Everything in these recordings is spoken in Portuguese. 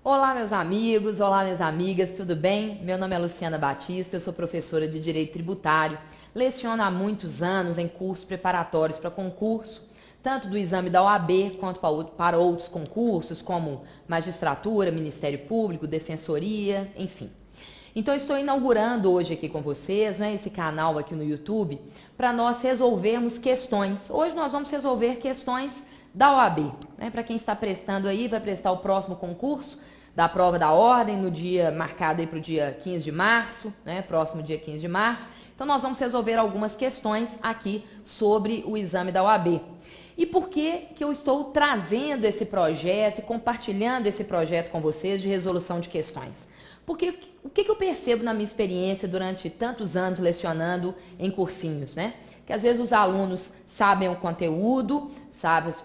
Olá, meus amigos, olá, minhas amigas, tudo bem? Meu nome é Luciana Batista, eu sou professora de Direito Tributário, leciono há muitos anos em cursos preparatórios para concurso, tanto do exame da OAB quanto para outros concursos, como magistratura, Ministério Público, Defensoria, enfim. Então, estou inaugurando hoje aqui com vocês, esse canal aqui no YouTube, para nós resolvermos questões. Hoje nós vamos resolver questões da OAB, para quem está prestando aí, vai prestar o próximo concurso da prova da ordem, no dia marcado aí para o dia 15 de março, próximo dia 15 de março. Então, nós vamos resolver algumas questões aqui sobre o exame da OAB. E por que eu estou trazendo esse projeto e compartilhando esse projeto com vocês de resolução de questões? Porque o que eu percebo na minha experiência durante tantos anos lecionando em cursinhos, Que às vezes os alunos sabem o conteúdo,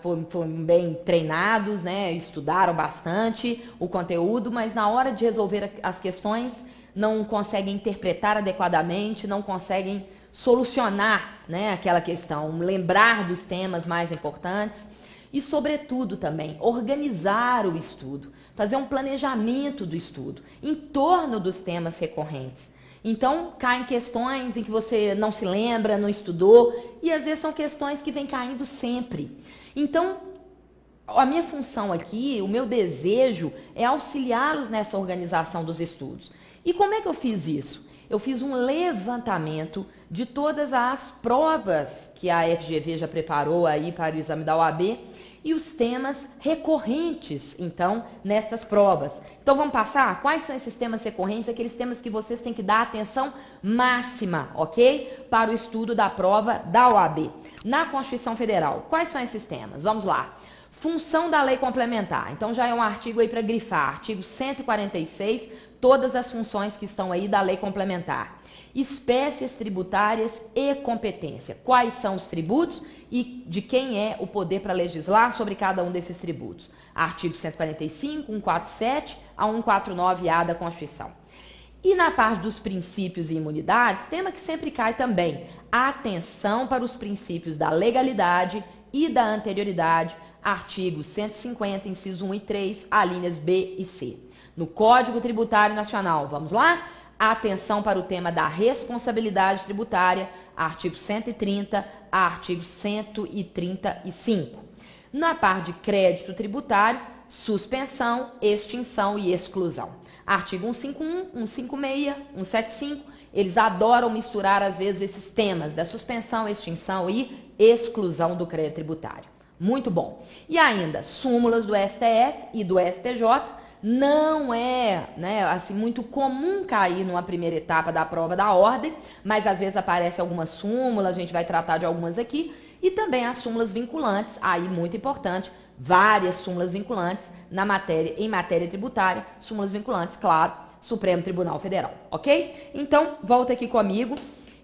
foram bem treinados, estudaram bastante o conteúdo, mas na hora de resolver as questões não conseguem interpretar adequadamente, não conseguem solucionar, aquela questão, lembrar dos temas mais importantes e, sobretudo, também organizar o estudo, fazer um planejamento do estudo em torno dos temas recorrentes. Então, caem questões em que você não se lembra, não estudou, e às vezes são questões que vêm caindo sempre. Então, a minha função aqui, o meu desejo é auxiliá-los nessa organização dos estudos. E como é que eu fiz isso? Eu fiz um levantamento de todas as provas que a FGV já preparou aí para o exame da OAB e os temas recorrentes, então, nestas provas. Então, vamos passar? Quais são esses temas recorrentes? Aqueles temas que vocês têm que dar atenção máxima, ok? Para o estudo da prova da OAB. Na Constituição Federal, quais são esses temas? Vamos lá. Função da lei complementar. Então, já é um artigo aí para grifar. Artigo 146, todas as funções que estão aí da lei complementar. Espécies tributárias e competência. Quais são os tributos e de quem é o poder para legislar sobre cada um desses tributos. Artigo 145, 147 a 149A da Constituição. E na parte dos princípios e imunidades, tema que sempre cai também, atenção para os princípios da legalidade e da anterioridade, artigo 150, inciso 1 e 3, alíneas B e C. No Código Tributário Nacional, vamos lá? Atenção para o tema da responsabilidade tributária, artigo 130 a artigo 135. Na parte de crédito tributário, suspensão, extinção e exclusão. Artigo 151, 156, 175, eles adoram misturar às vezes esses temas da suspensão, extinção e exclusão do crédito tributário. Muito bom. E ainda, súmulas do STF e do STJ. Não é, assim, muito comum cair numa primeira etapa da prova da ordem, mas às vezes aparece algumas súmulas, a gente vai tratar de algumas aqui, e também as súmulas vinculantes, aí muito importante, várias súmulas vinculantes em matéria tributária, súmulas vinculantes, claro, Supremo Tribunal Federal, ok? Então, volta aqui comigo,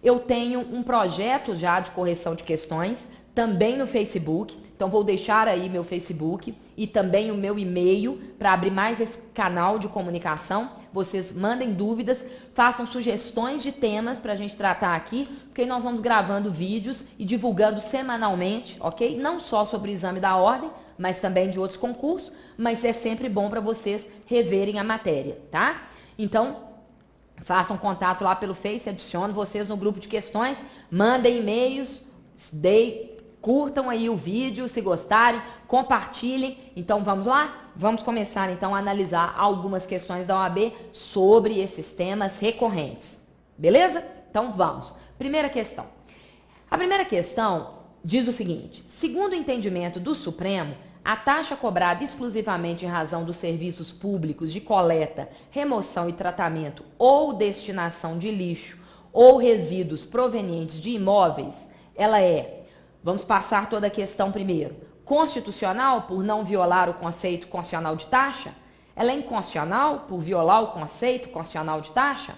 eu tenho um projeto já de correção de questões, também no Facebook, então vou deixar aí meu Facebook e também o meu e-mail para abrir mais esse canal de comunicação. Vocês mandem dúvidas, façam sugestões de temas para a gente tratar aqui, porque nós vamos gravando vídeos e divulgando semanalmente, ok? Não só sobre o exame da ordem, mas também de outros concursos, mas é sempre bom para vocês reverem a matéria, tá? Então, façam contato lá pelo Face, adiciono vocês no grupo de questões, mandem e-mails, curtam aí o vídeo, se gostarem, compartilhem. Então, vamos lá? Vamos começar, então, a analisar algumas questões da OAB sobre esses temas recorrentes. Beleza? Então, vamos. Primeira questão. A primeira questão diz o seguinte: segundo o entendimento do Supremo, a taxa cobrada exclusivamente em razão dos serviços públicos de coleta, remoção e tratamento ou destinação de lixo ou resíduos provenientes de imóveis, ela é... Vamos passar toda a questão primeiro. Constitucional, por não violar o conceito constitucional de taxa? Ela é inconstitucional por violar o conceito constitucional de taxa?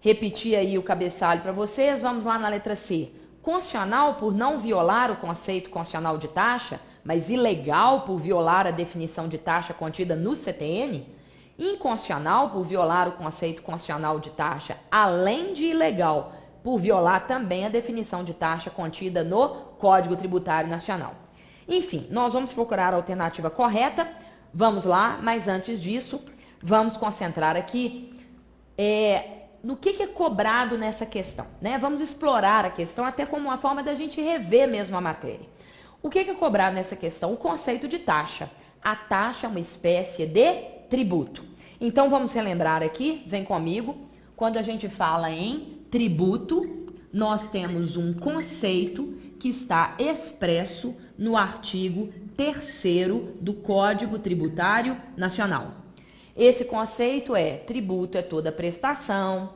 Repetir aí o cabeçalho para vocês. Vamos lá na letra C. Constitucional por não violar o conceito constitucional de taxa, mas ilegal por violar a definição de taxa contida no CTN? Inconstitucional por violar o conceito constitucional de taxa, além de ilegal, por violar também a definição de taxa contida no Código Tributário Nacional. Enfim, nós vamos procurar a alternativa correta. Vamos lá, mas antes disso, vamos concentrar aqui no que é cobrado nessa questão, né? Vamos explorar a questão até como uma forma da gente rever mesmo a matéria. O que é cobrado nessa questão? O conceito de taxa. A taxa é uma espécie de tributo. Então, vamos relembrar aqui, vem comigo, quando a gente fala em tributo, nós temos um conceito que está expresso no artigo 3º do Código Tributário Nacional. Esse conceito tributo é toda prestação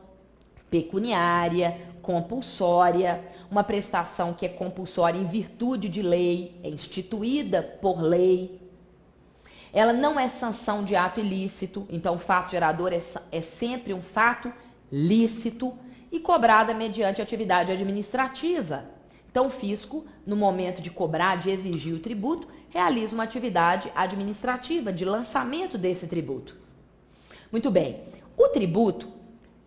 pecuniária, compulsória, uma prestação que é compulsória em virtude de lei, é instituída por lei. Ela não é sanção de ato ilícito, então o fato gerador é sempre um fato lícito e cobrada mediante atividade administrativa. Então o fisco, no momento de cobrar, de exigir o tributo, realiza uma atividade administrativa de lançamento desse tributo. Muito bem, o tributo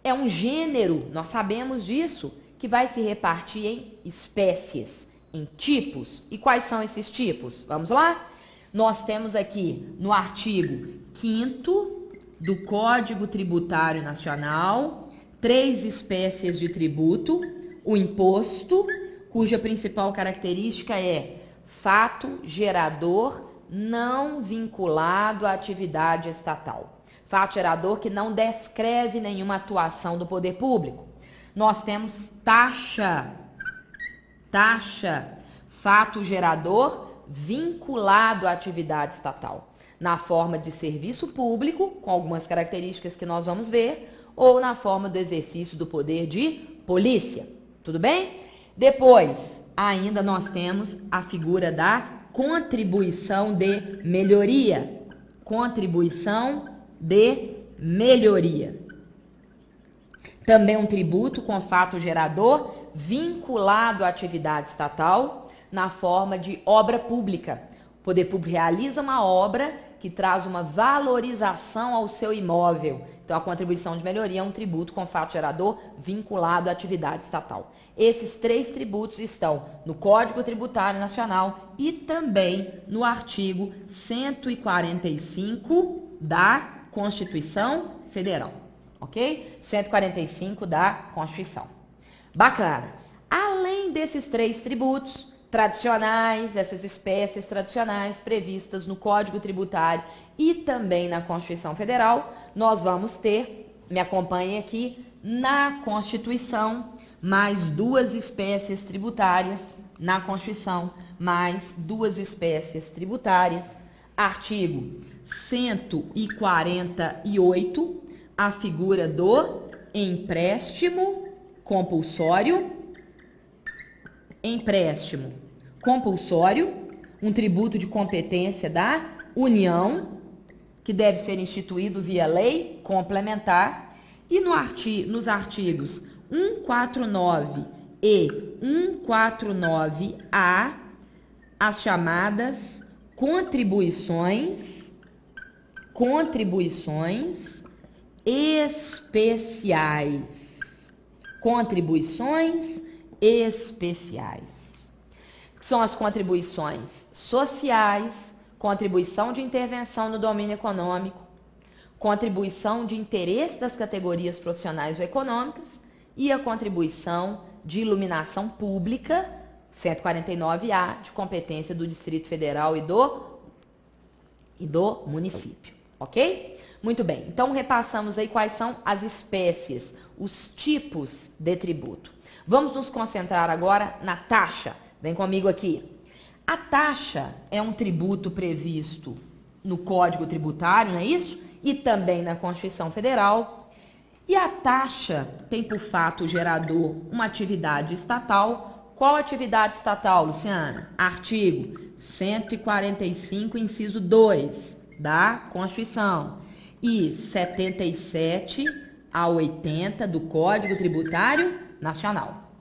é um gênero, nós sabemos disso, que vai se repartir em espécies, em tipos. E quais são esses tipos? Vamos lá? Nós temos aqui no artigo 5º do Código Tributário Nacional, 3 espécies de tributo: o imposto, cuja principal característica é fato gerador não vinculado à atividade estatal. Fato gerador que não descreve nenhuma atuação do poder público. Nós temos taxa, fato gerador vinculado à atividade estatal, na forma de serviço público, com algumas características que nós vamos ver, ou na forma do exercício do poder de polícia. Tudo bem? Depois, ainda nós temos a figura da contribuição de melhoria. Contribuição de melhoria. Também um tributo com fato gerador vinculado à atividade estatal na forma de obra pública. O poder público realiza uma obra que traz uma valorização ao seu imóvel. Então, a contribuição de melhoria é um tributo com fato gerador vinculado à atividade estatal. Esses 3 tributos estão no Código Tributário Nacional e também no artigo 145 da Constituição Federal, ok? 145 da Constituição. Bacana. Além desses 3 tributos tradicionais, essas espécies tradicionais previstas no Código Tributário e também na Constituição Federal, nós vamos ter, me acompanhem aqui, na Constituição, mais 2 espécies tributárias, na Constituição, mais 2 espécies tributárias, artigo 148, a figura do empréstimo compulsório. Empréstimo compulsório, um tributo de competência da União, que deve ser instituído via lei complementar, e nos artigos 149 e 149A, as chamadas contribuições especiais. Contribuições especiais. Que são as contribuições sociais, contribuição de intervenção no domínio econômico, contribuição de interesse das categorias profissionais ou econômicas e a contribuição de iluminação pública, 149A, de competência do Distrito Federal e do município, ok? Muito bem, então repassamos aí quais são as espécies, os tipos de tributo. Vamos nos concentrar agora na taxa. Vem comigo aqui. A taxa é um tributo previsto no Código Tributário, não é isso? E também na Constituição Federal. E a taxa tem por fato gerador uma atividade estatal. Qual atividade estatal, Luciana? Artigo 145, inciso 2 da Constituição e 77 a 80 do Código Tributário Nacional.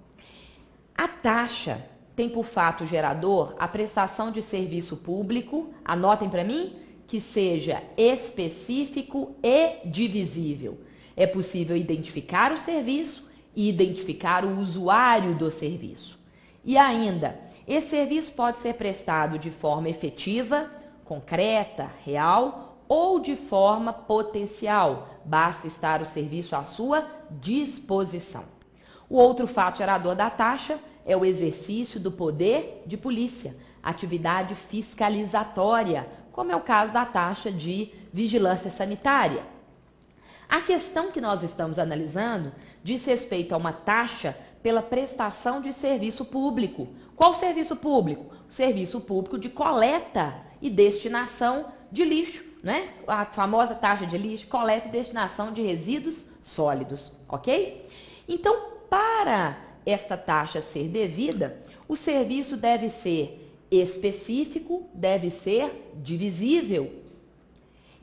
A taxa tem por fato gerador a prestação de serviço público, anotem para mim, que seja específico e divisível. É possível identificar o serviço e identificar o usuário do serviço. E ainda, esse serviço pode ser prestado de forma efetiva, concreta, real ou de forma potencial. Basta estar o serviço à sua disposição. O outro fato gerador da taxa é o exercício do poder de polícia, atividade fiscalizatória, como é o caso da taxa de vigilância sanitária. A questão que nós estamos analisando diz respeito a uma taxa pela prestação de serviço público. Qual serviço público? O serviço público de coleta e destinação de lixo, né? A famosa taxa de lixo, coleta e destinação de resíduos sólidos, ok? Então, para esta taxa ser devida, o serviço deve ser específico, deve ser divisível.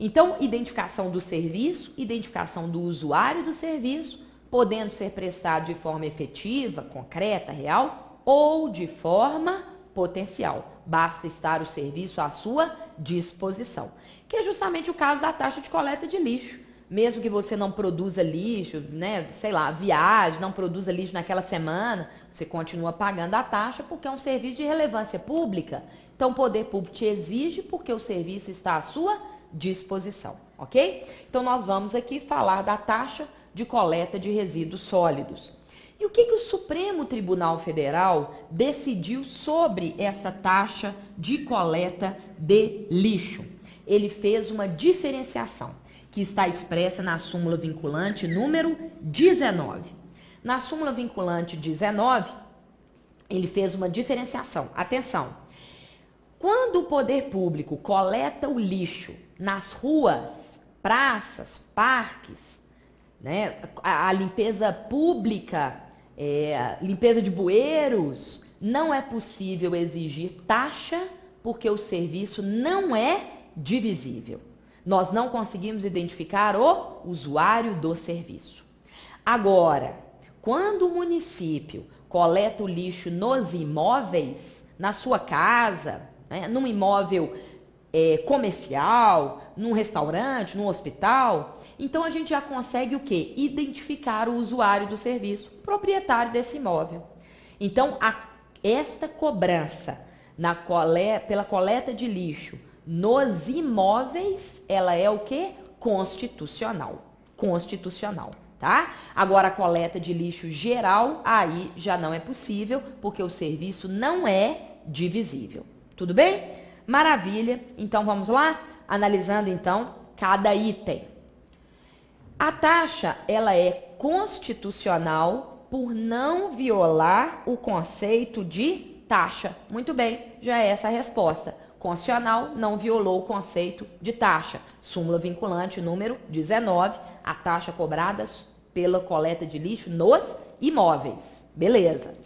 Então, identificação do serviço, identificação do usuário do serviço, podendo ser prestado de forma efetiva, concreta, real ou de forma potencial. Basta estar o serviço à sua disposição, que é justamente o caso da taxa de coleta de lixo. Mesmo que você não produza lixo, né, sei lá, viaje, não produza lixo naquela semana, você continua pagando a taxa porque é um serviço de relevância pública. Então, o poder público te exige porque o serviço está à sua disposição, ok? Então, nós vamos aqui falar da taxa de coleta de resíduos sólidos. E o que o Supremo Tribunal Federal decidiu sobre essa taxa de coleta de lixo? Ele fez uma diferenciação que está expressa na súmula vinculante número 19. Na súmula vinculante 19, ele fez uma diferenciação. Atenção! Quando o poder público coleta o lixo nas ruas, praças, parques, né, a limpeza pública, limpeza de bueiros, não é possível exigir taxa porque o serviço não é divisível. Nós não conseguimos identificar o usuário do serviço. Agora, quando o município coleta o lixo nos imóveis, na sua casa, né, num imóvel comercial, num restaurante, num hospital, então a gente já consegue o quê? Identificar o usuário do serviço, o proprietário desse imóvel. Então, esta cobrança pela coleta de lixo nos imóveis, ela é o quê? Constitucional. Constitucional, tá? Agora, a coleta de lixo geral, aí já não é possível, porque o serviço não é divisível. Tudo bem? Maravilha. Então, vamos lá? Analisando, então, cada item. A taxa, ela é constitucional por não violar o conceito de taxa. Muito bem, já é essa a resposta. Constitucional não violou o conceito de taxa. Súmula vinculante número 19, a taxa cobrada pela coleta de lixo nos imóveis. Beleza.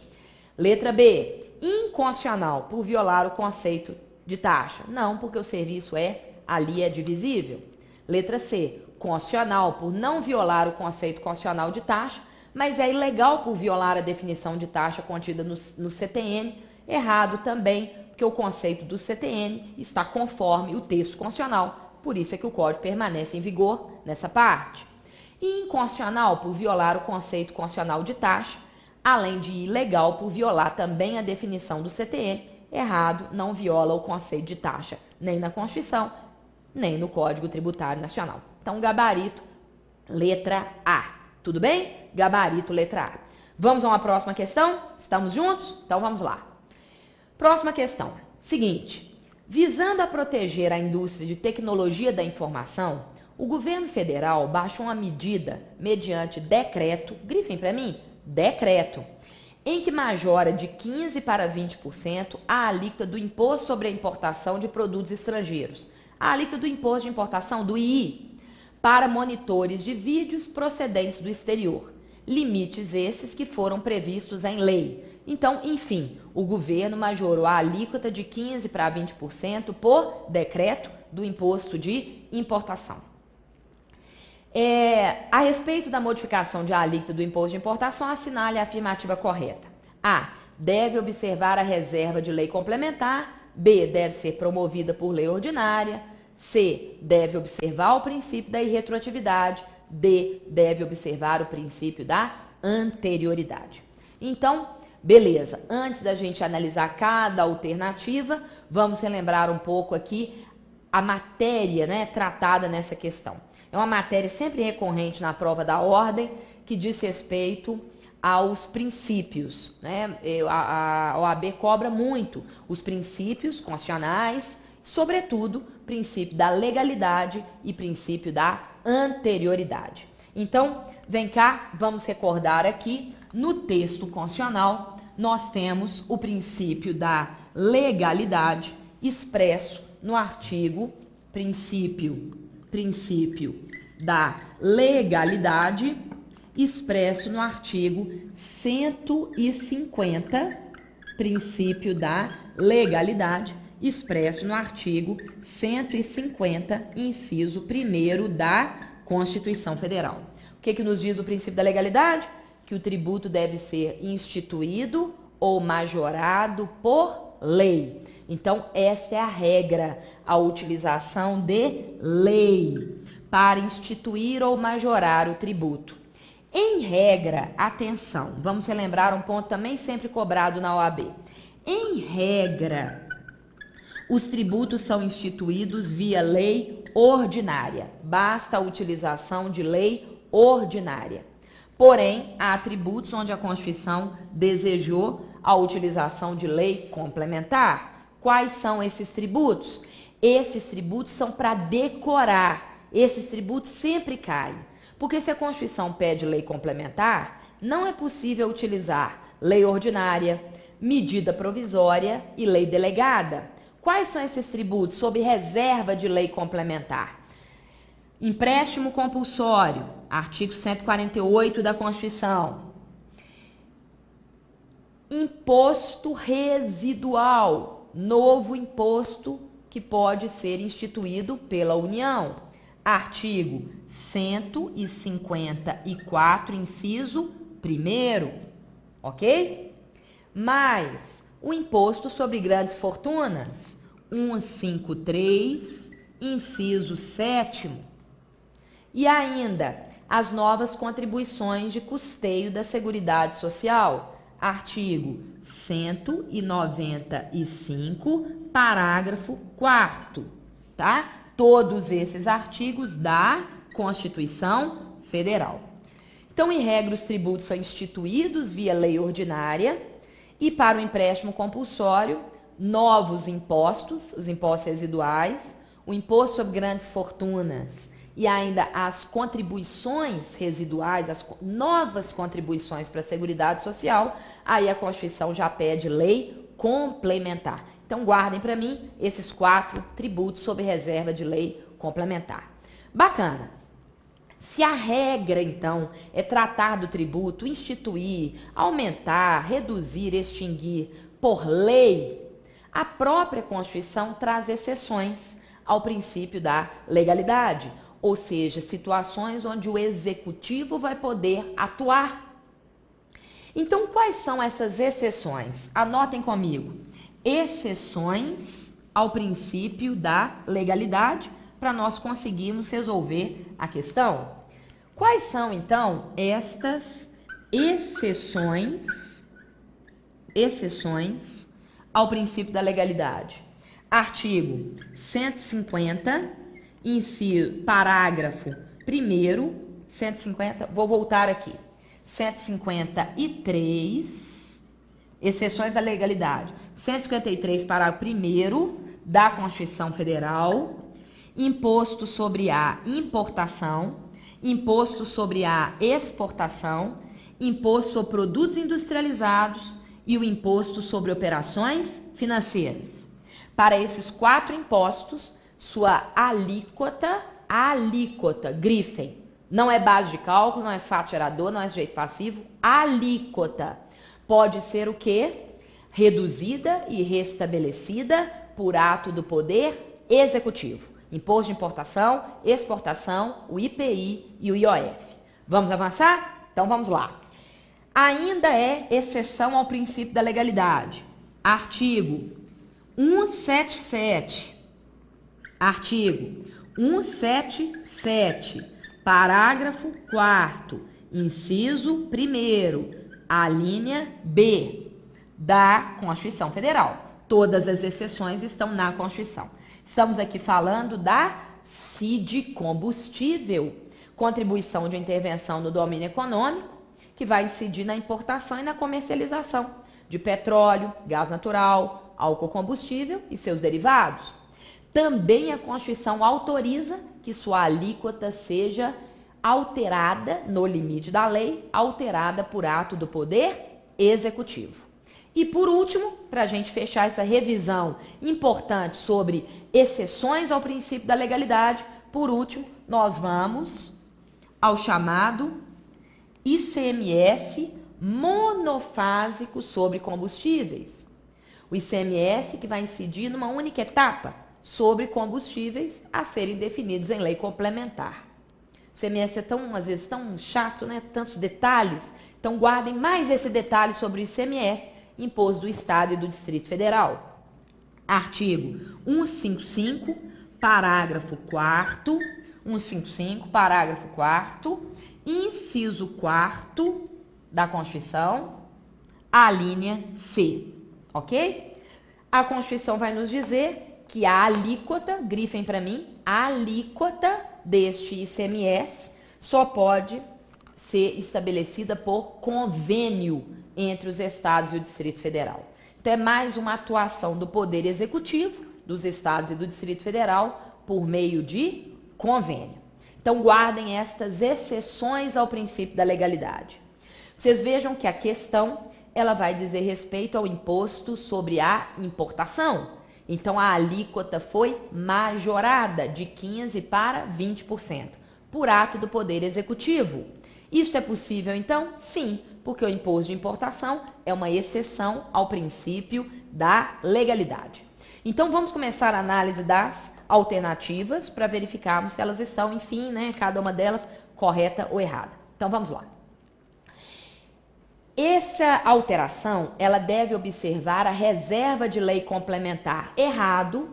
Letra B, inconstitucional por violar o conceito de taxa. Não, porque o serviço ali é divisível. Letra C, constitucional por não violar o conceito constitucional de taxa, mas é ilegal por violar a definição de taxa contida no CTN. Errado também, porque o conceito do CTN está conforme o texto constitucional, por isso é que o Código permanece em vigor nessa parte. E inconstitucional por violar o conceito constitucional de taxa, além de ilegal por violar também a definição do CTN. Errado, não viola o conceito de taxa nem na Constituição, nem no Código Tributário Nacional. Então, gabarito, letra A. Tudo bem? Gabarito, letra A. Vamos a uma próxima questão? Estamos juntos? Então, vamos lá. Próxima questão. Seguinte, visando a proteger a indústria de tecnologia da informação, o governo federal baixou uma medida mediante decreto, grifem para mim, decreto, em que majora de 15% para 20% a alíquota do Imposto sobre a Importação de Produtos Estrangeiros, a alíquota do Imposto de Importação, do II, para monitores de vídeos procedentes do exterior. Limites esses que foram previstos em lei. Então, enfim, o governo majorou a alíquota de 15% para 20% por decreto do Imposto de Importação. A respeito da modificação de alíquota do Imposto de Importação, assinale a afirmativa correta. A. Deve observar a reserva de lei complementar. B. Deve ser promovida por lei ordinária. C. Deve observar o princípio da irretroatividade. D. Deve observar o princípio da anterioridade. Então, beleza. Antes da gente analisar cada alternativa, vamos relembrar um pouco aqui a matéria, né, tratada nessa questão. É uma matéria sempre recorrente na prova da ordem, que diz respeito aos princípios, né? A OAB cobra muito os princípios constitucionais, sobretudo princípio da legalidade e princípio da anterioridade. Então, vem cá, vamos recordar aqui, no texto constitucional, nós temos o princípio da legalidade expresso no artigo, princípio da legalidade expresso no artigo 150, princípio da legalidade expresso no artigo 150, inciso 1º da Constituição Federal. O que nos diz o princípio da legalidade? Que o tributo deve ser instituído ou majorado por lei. Então, essa é a regra, a utilização de lei para instituir ou majorar o tributo. Em regra, atenção, vamos relembrar um ponto também sempre cobrado na OAB. Em regra, os tributos são instituídos via lei ordinária. Basta a utilização de lei ordinária. Porém, há tributos onde a Constituição desejou a utilização de lei complementar. Quais são esses tributos? Estes tributos são para decorar. Esses tributos sempre caem. Porque se a Constituição pede lei complementar, não é possível utilizar lei ordinária, medida provisória e lei delegada. Quais são esses tributos sob reserva de lei complementar? Empréstimo compulsório, artigo 148 da Constituição. Imposto residual, novo imposto que pode ser instituído pela União. Artigo 154, inciso 1º, ok? Mais o imposto sobre grandes fortunas, 153, inciso 7º. E ainda as novas contribuições de custeio da Seguridade Social, artigo 195, parágrafo 4º, tá? Todos esses artigos da Constituição Federal. Então, em regra, os tributos são instituídos via lei ordinária e para o empréstimo compulsório, novos impostos, os impostos residuais, o imposto sobre grandes fortunas e ainda as contribuições residuais, as novas contribuições para a Seguridade Social, aí a Constituição já pede lei complementar. Então, guardem para mim esses 4 tributos sob reserva de lei complementar. Bacana. Se a regra, então, é tratar do tributo, instituir, aumentar, reduzir, extinguir por lei, a própria Constituição traz exceções ao princípio da legalidade, ou seja, situações onde o executivo vai poder atuar. Então, quais são essas exceções? Anotem comigo. Exceções ao princípio da legalidade para nós conseguirmos resolver a questão. Quais são, então, estas exceções ao princípio da legalidade? Artigo 150, inciso, parágrafo 1º, 150, vou voltar aqui, 153, exceções à legalidade, 153, parágrafo 1º da Constituição Federal, imposto sobre a importação, imposto sobre a exportação, imposto sobre produtos industrializados e o imposto sobre operações financeiras. Para esses 4 impostos, sua alíquota, grifem, não é base de cálculo, não é fato gerador, não é sujeito passivo, alíquota. Pode ser o quê? Reduzida e restabelecida por ato do Poder Executivo. Imposto de importação, exportação, o IPI e o IOF. Vamos avançar? Então vamos lá. Ainda é exceção ao princípio da legalidade. Artigo 177. Artigo 177, parágrafo 4º, inciso 1º, a linha B da Constituição Federal. Todas as exceções estão na Constituição. Estamos aqui falando da CID combustível, contribuição de intervenção no domínio econômico, que vai incidir na importação e na comercialização de petróleo, gás natural, álcool combustível e seus derivados. Também a Constituição autoriza que sua alíquota seja alterada no limite da lei, alterada por ato do Poder Executivo. E por último, para a gente fechar essa revisão importante sobre exceções ao princípio da legalidade, por último, nós vamos ao chamado ICMS monofásico sobre combustíveis. O ICMS que vai incidir numa única etapa sobre combustíveis a serem definidos em lei complementar. O ICMS é às vezes tão chato, né? Tantos detalhes. Então guardem mais esse detalhe sobre o ICMS, imposto do Estado e do Distrito Federal. Artigo 155, parágrafo 4º, 155, parágrafo 4º, inciso 4º da Constituição, a linha C, ok? A Constituição vai nos dizer que a alíquota, grifem para mim, a alíquota deste ICMS só pode ser estabelecida por convênio entre os estados e o Distrito Federal. Então, é mais uma atuação do Poder Executivo, dos estados e do Distrito Federal, por meio de convênio. Então, guardem estas exceções ao princípio da legalidade. Vocês vejam que a questão, ela vai dizer respeito ao imposto sobre a importação. Então, a alíquota foi majorada de 15% para 20%, por ato do Poder Executivo. Isso é possível, então? Sim, porque o imposto de importação é uma exceção ao princípio da legalidade. Então, vamos começar a análise das alternativas para verificarmos se elas estão, enfim, né, cada uma delas correta ou errada. Então, vamos lá. Essa alteração, ela deve observar a reserva de lei complementar. Errado,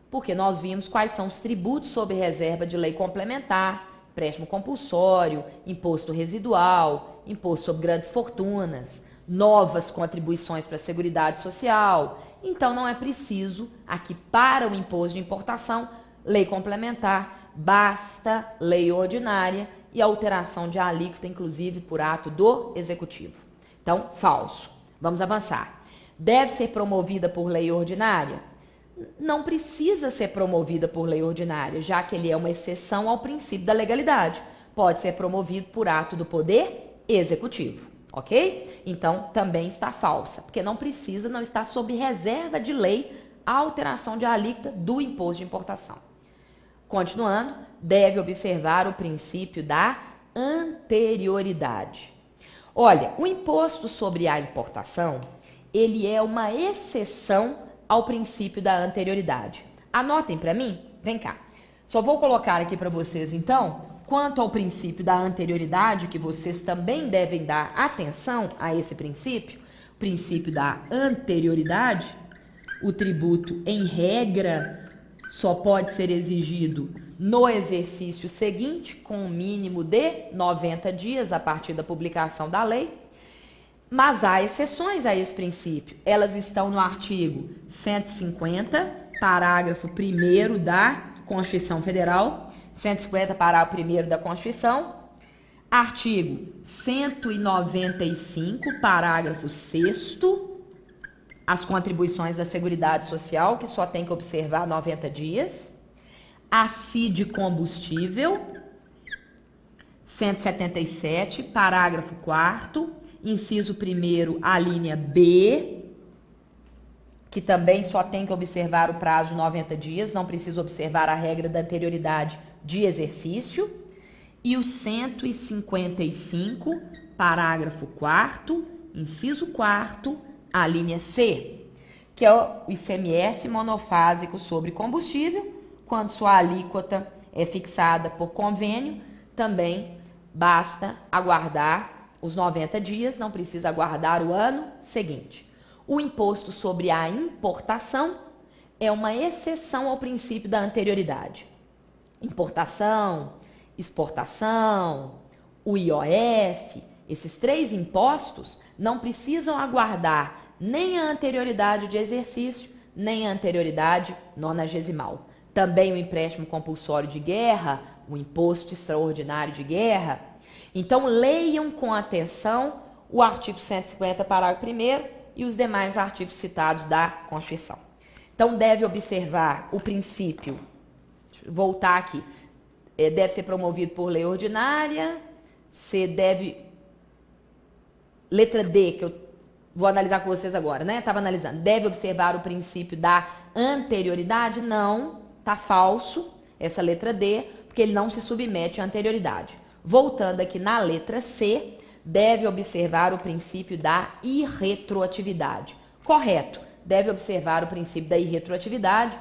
porque nós vimos quais são os tributos sob reserva de lei complementar, empréstimo compulsório, imposto residual, imposto sobre grandes fortunas, novas contribuições para a Seguridade Social. Então, não é preciso, aqui para o imposto de importação, lei complementar, basta lei ordinária e alteração de alíquota, inclusive por ato do Executivo. Então, falso. Vamos avançar. Deve ser promovida por lei ordinária? Não precisa ser promovida por lei ordinária, já que ele é uma exceção ao princípio da legalidade. Pode ser promovido por ato do Poder Executivo, ok? Então, também está falsa, porque não precisa, não está sob reserva de lei a alteração de alíquota do imposto de importação. Continuando, deve observar o princípio da anterioridade. Olha, o imposto sobre a importação, ele é uma exceção ao princípio da anterioridade. Anotem para mim, vem cá. Só vou colocar aqui para vocês, então, quanto ao princípio da anterioridade, que vocês também devem dar atenção a esse princípio, o princípio da anterioridade, o tributo, em regra, só pode ser exigido no exercício seguinte, com um mínimo de 90 dias a partir da publicação da lei. Mas há exceções a esse princípio. Elas estão no artigo 150, parágrafo 1º da Constituição Federal, 150, parágrafo 1º da Constituição, artigo 195, parágrafo 6º, as contribuições da Seguridade Social, que só tem que observar 90 dias, a CID combustível, 177, parágrafo 4º, inciso 1º, a linha B, que também só tem que observar o prazo de 90 dias, não precisa observar a regra da anterioridade de exercício, e o 155, parágrafo 4º, inciso 4º, a linha C, que é o ICMS monofásico sobre combustível, quando sua alíquota é fixada por convênio, também basta aguardar os 90 dias, não precisa aguardar o ano seguinte. O imposto sobre a importação é uma exceção ao princípio da anterioridade. Importação, exportação, o IOF, esses três impostos não precisam aguardar nem a anterioridade de exercício, nem a anterioridade nonagesimal. Também o empréstimo compulsório de guerra, o imposto extraordinário de guerra. Então, leiam com atenção o artigo 150, parágrafo 1º e os demais artigos citados da Constituição. Então, deve observar o princípio, deixa eu voltar aqui, deve ser promovido por lei ordinária, C deve, letra D, que eu vou analisar com vocês agora, né? Estava analisando, deve observar o princípio da anterioridade? Não, tá falso essa letra D, porque ele não se submete à anterioridade. Voltando aqui na letra C, deve observar o princípio da irretroatividade. Correto, deve observar o princípio da irretroatividade,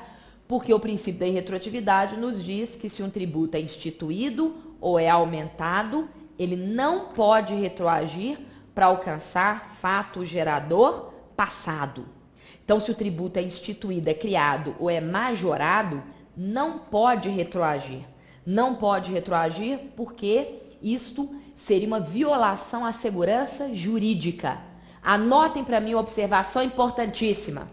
porque o princípio da irretroatividade nos diz que se um tributo é instituído ou é aumentado, ele não pode retroagir para alcançar fato gerador passado. Então, se o tributo é instituído, é criado ou é majorado, não pode retroagir. Não pode retroagir porque isto seria uma violação à segurança jurídica. Anotem para mim uma observação importantíssima.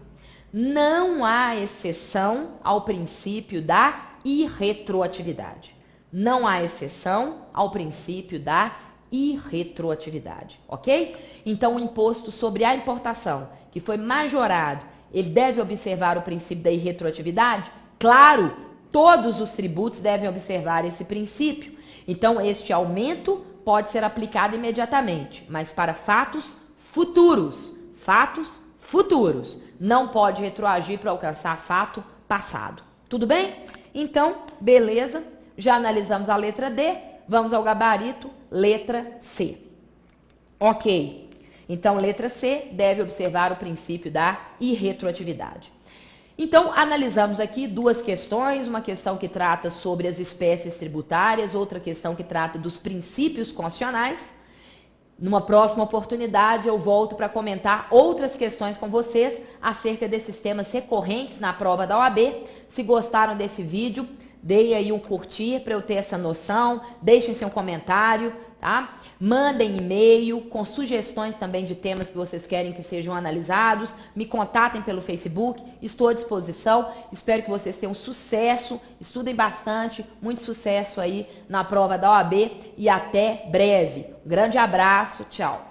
Não há exceção ao princípio da irretroatividade. Não há exceção ao princípio da irretroatividade, ok? Então, o imposto sobre a importação, que foi majorado, ele deve observar o princípio da irretroatividade? Claro, todos os tributos devem observar esse princípio. Então, este aumento pode ser aplicado imediatamente, mas para fatos futuros. Fatos futuros. Não pode retroagir para alcançar fato passado. Tudo bem? Então, beleza. Já analisamos a letra D. Vamos ao gabarito, letra C. Ok. Então, letra C deve observar o princípio da irretroatividade. Então, analisamos aqui duas questões, uma questão que trata sobre as espécies tributárias, outra questão que trata dos princípios constitucionais. Numa próxima oportunidade, eu volto para comentar outras questões com vocês acerca desses temas recorrentes na prova da OAB. Se gostaram desse vídeo, deem aí um curtir para eu ter essa noção, deixem seu comentário, tá? Mandem e-mail com sugestões também de temas que vocês querem que sejam analisados, me contatem pelo Facebook, estou à disposição, espero que vocês tenham sucesso, estudem bastante, muito sucesso aí na prova da OAB e até breve. Um grande abraço, tchau!